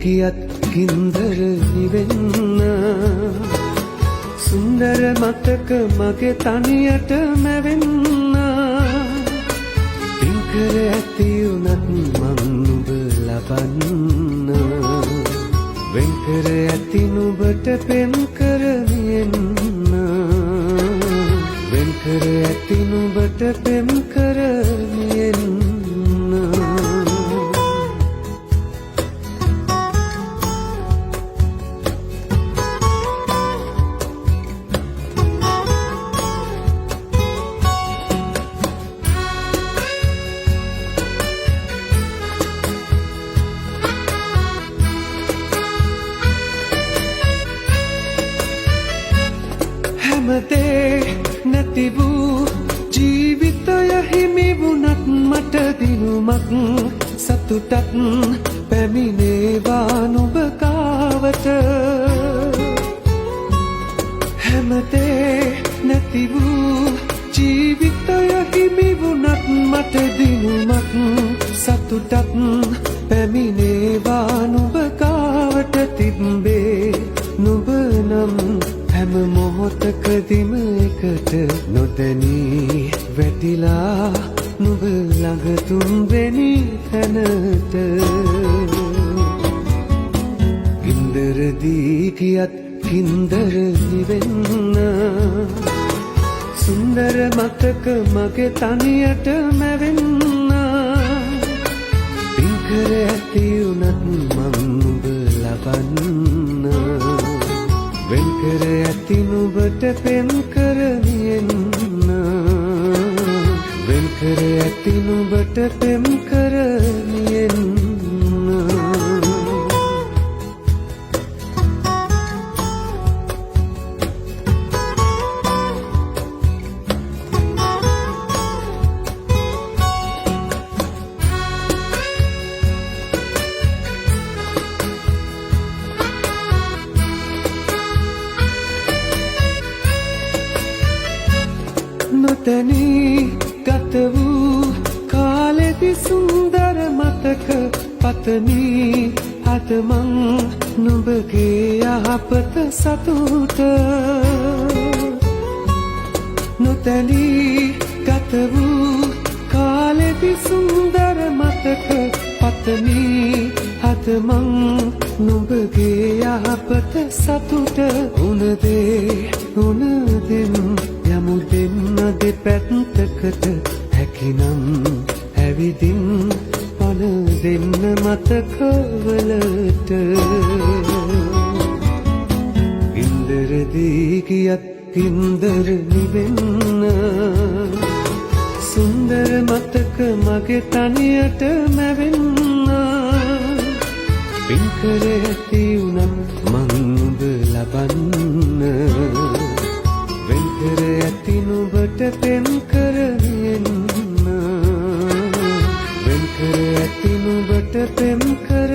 ගියත් ගින්දර නිවෙන්න සුන්දර මතක මගේ තනියට මැවෙන්න පින්කර ඇති උනත් මං නුඹ ලබන්න වෙන්කර ඇති නුඹට පෙම් කරමියෙන්න වෙන්කර ඇති නුඹට පෙම් කරමියෙන්න හැමදේ නැති වූ ජීවිතය හිමි වුණත් මට දිනුමක් සතුටක් පැමිණේවා නුඹ කාවට හැමදේ නැති වූ ජීවිතය හිමි වුණත් මට දිනුමක් සතුටක් පැමිණේවා නුඹ කාවට තිබ්බේ නුඹ නම් හැම මොහොතකදීම එකට නොදැනී වැටිලා නුඹ ළඟ තුන්වෙනි තැනට ගින්දරදී ගියත් ගින්දර නිවෙන්න සුන්දර මතක මගේ තනියට මැවෙන්න පින්කර ඇති උනත් මං නුඹ ලබන්න වෙන්කර ඇති නුඹට පෙම් කරමියෙන්න වෙන්කර ඇති නුඹට පෙම් කරමියෙන්න නොතැනී ගත වූ කාලෙදි සුන්දර මතක පතමී අද මං නුඹගේ යහපත සතුට නොතැනී ගත වූ කාලෙදි සුන්දර මතක පතමී අද මං නුඹගේ යහපත සතුට උනදේ උනදෙන් යමු දෙන්න දෙපැත්තකට හැකිනම් ඇවිදින් පන දෙන්න මතකවලට ගින්දරදී ගියත් ගින්දර නිවෙන්න සුන්දර මතක මගේ තනියට මැවෙන්න පින්කර ඇති උනත් මං නුඹ ලබන්න වෙන්කර ඇති නුඹට පෙම් කරමියෙන්න වෙන්කර ඇති නුඹට පෙම් කර